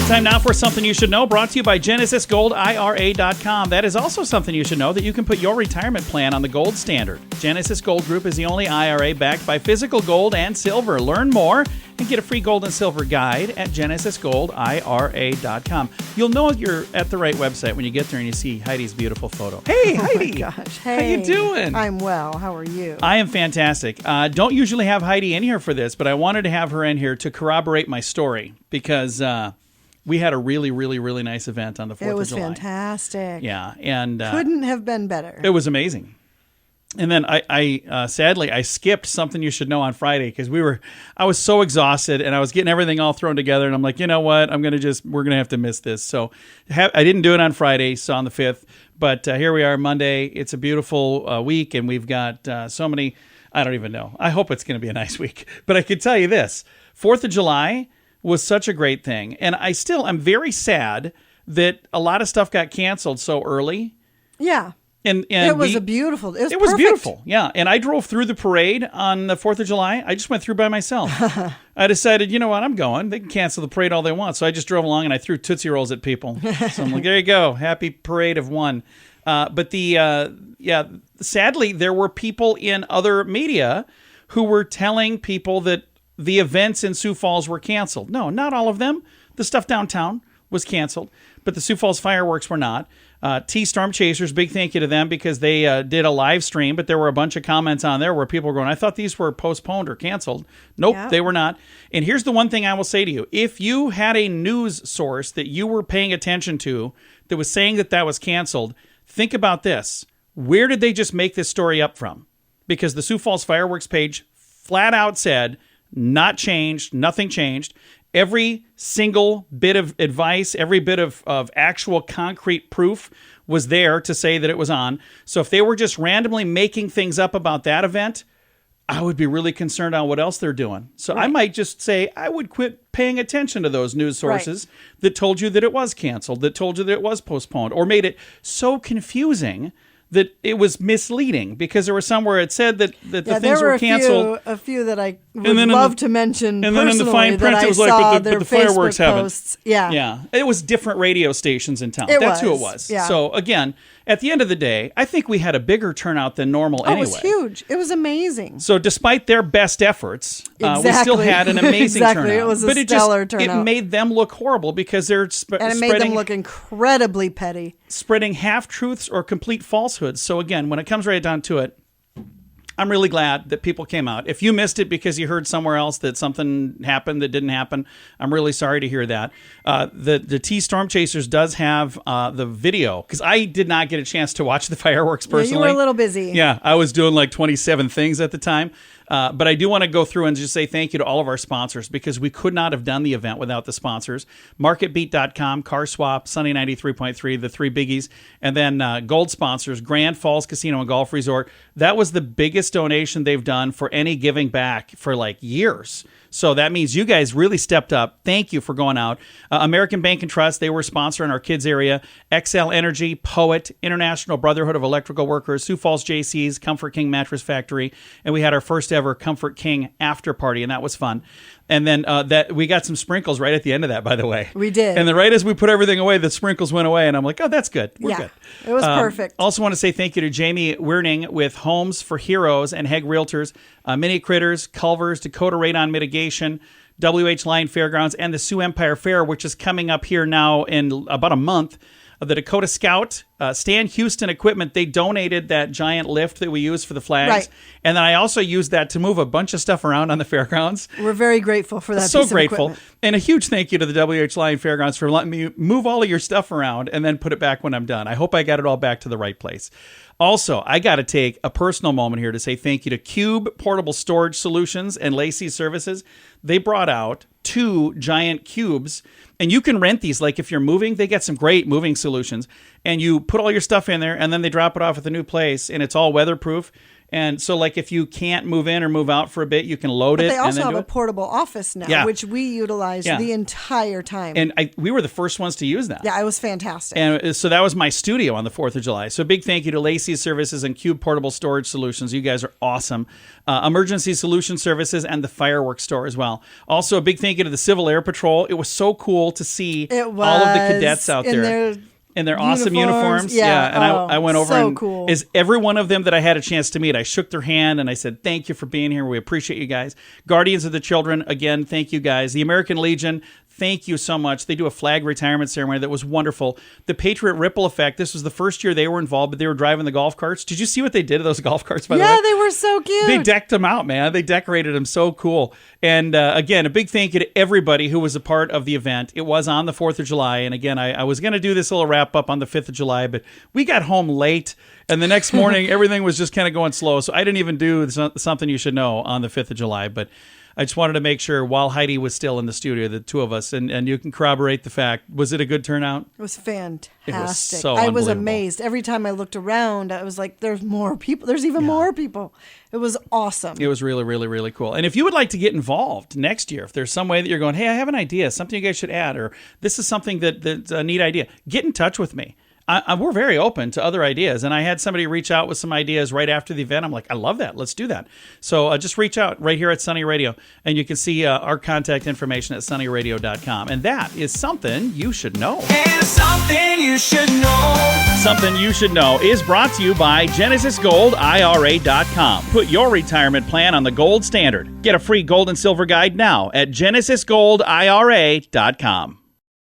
Time now for Something You Should Know, brought to you by GenesisGoldIRA.com. That is also something you should know, that you can put your retirement plan on the gold standard. Genesis Gold Group is the only IRA backed by physical gold and silver. Learn more and get a free gold and silver guide at GenesisGoldIRA.com. You'll know you're at the right website when you get there and you see Heidi's beautiful photo. Hey, Heidi! Oh my gosh. Hey. How you doing? I'm well. How are you? I am fantastic. Don't usually have Heidi in here for this, but I wanted to have her in here to corroborate my story because we had a really, really, really nice event on the 4th of July. It was fantastic. Yeah, and couldn't have been better. It was amazing. And then I sadly I skipped Something You Should Know on Friday because I was so exhausted and I was getting everything all thrown together and I'm like, you know what, we're gonna have to miss this. So I didn't do it on Friday, so on the 5th. But here we are Monday. It's a beautiful week and we've got so many. I don't even know. I hope it's going to be a nice week. But I can tell you this: 4th of July was such a great thing. And I'm very sad that a lot of stuff got canceled so early. Yeah. And it was beautiful. It was beautiful. Yeah. And I drove through the parade on the 4th of July. I just went through by myself. I decided, you know what, I'm going. They can cancel the parade all they want. So I just drove along and I threw Tootsie Rolls at people. So I'm like, there you go. Happy parade of one. But sadly, there were people in other media who were telling people that the events in Sioux Falls were canceled. No, not all of them. The stuff downtown was canceled, but the Sioux Falls fireworks were not. Storm Chasers, big thank you to them because they did a live stream, but there were a bunch of comments on there where people were going, I thought these were postponed or canceled. Nope, They were not. And here's the one thing I will say to you. If you had a news source that you were paying attention to that was saying that was canceled, think about this. Where did they just make this story up from? Because the Sioux Falls fireworks page flat out said, not changed, nothing changed. Every single bit of advice, every bit of actual concrete proof was there to say that it was on. So if they were just randomly making things up about that event, I would be really concerned on what else they're doing. So right. I might just say I would quit paying attention to those news sources that told you that it was canceled, that told you that it was postponed, or made it so confusing that it was misleading because there was somewhere it said that the things were canceled. A few that I would love to mention. And then in the fine print, it was like, but the fireworks haven't. Yeah. Yeah. It was different radio stations in town. That's who it was. Yeah. So again, at the end of the day, I think we had a bigger turnout than normal anyway. It was huge. It was amazing. So despite their best efforts, we still had an amazing turnout. It was a stellar turnout. It made them look horrible because they're and it made them look incredibly petty. Spreading half-truths or complete falsehoods. So again, when it comes right down to it, I'm really glad that people came out. If you missed it because you heard somewhere else that something happened that didn't happen, I'm really sorry to hear that. The Storm Chasers does have the video, because I did not get a chance to watch the fireworks personally. Yeah, you were a little busy. Yeah, I was doing like 27 things at the time. But I do want to go through and just say thank you to all of our sponsors because we could not have done the event without the sponsors. MarketBeat.com, Car Swap, Sunny 93.3, the three biggies. And then gold sponsors, Grand Falls Casino and Golf Resort. That was the biggest donation they've done for any giving back for like years. So that means you guys really stepped up. Thank you for going out. American Bank and Trust, they were sponsoring our kids area. XL Energy, Poet, International Brotherhood of Electrical Workers, Sioux Falls JC's, Comfort King Mattress Factory, and we had our first ever Comfort King after party, and that was fun. And then that we got some sprinkles right at the end of that, by the way. We did. And then right as we put everything away, the sprinkles went away, and I'm like, oh, that's good. We're good. It was perfect. Also want to say thank you to Jamie Wierning with Homes for Heroes and Heg Realtors, Mini Critters, Culver's, Dakota Radon Mitigation, WH Line Fairgrounds, and the Sioux Empire Fair, which is coming up here now in about a month. The Dakota Scout, Stan Houston Equipment, they donated that giant lift that we use for the flags. Right. And then I also used that to move a bunch of stuff around on the fairgrounds. We're very grateful for that. So grateful. And a huge thank you to the WH Line Fairgrounds for letting me move all of your stuff around and then put it back when I'm done. I hope I got it all back to the right place. Also, I got to take a personal moment here to say thank you to Cube Portable Storage Solutions and Lacey Services. They brought out 2 giant cubes, and you can rent these. Like if you're moving, they get some great moving solutions, and you put all your stuff in there, and then they drop it off at the new place, and it's all weatherproof. And so, like, if you can't move in or move out for a bit, you can load it. They also and then have do a it. portable office now, which we utilized the entire time. And we were the first ones to use that. Yeah, it was fantastic. And so that was my studio on the 4th of July. So a big thank you to Lacey's Services and Cube Portable Storage Solutions. You guys are awesome. Emergency Solution Services and the Fireworks Store as well. Also, a big thank you to the Civil Air Patrol. It was so cool to see all of the cadets out there. In their awesome uniforms. Yeah. And I went over and cool. is every one of them that I had a chance to meet, I shook their hand and I said, thank you for being here. We appreciate you guys. Guardians of the Children, again, thank you guys. The American Legion, thank you so much. They do a flag retirement ceremony that was wonderful. The Patriot Ripple Effect, this was the first year they were involved, but they were driving the golf carts. Did you see what they did to those golf carts, by the way? Yeah, they were so cute. They decked them out, man. They decorated them so cool. And again, a big thank you to everybody who was a part of the event. It was on the 4th of July. And again, I was going to do this little wrap up on the 5th of July, but we got home late. And the next morning, everything was just kind of going slow. So I didn't even do something you should know on the 5th of July. But I just wanted to make sure while Heidi was still in the studio, the two of us, and you can corroborate the fact. Was it a good turnout? It was fantastic. It was so I was unbelievable. amazed. Every time I looked around, I was like, there's more people. There's even more people. It was awesome. It was really, really, really cool. And if you would like to get involved next year, if there's some way that you're going, hey, I have an idea, something you guys should add, or this is something that's a neat idea, get in touch with me. We're very open to other ideas. And I had somebody reach out with some ideas right after the event. I'm like, I love that. Let's do that. So just reach out right here at Sunny Radio. And you can see our contact information at sunnyradio.com. And that is something you should know. And something you should know. Something you should know is brought to you by GenesisGoldIRA.com. Put your retirement plan on the gold standard. Get a free gold and silver guide now at GenesisGoldIRA.com.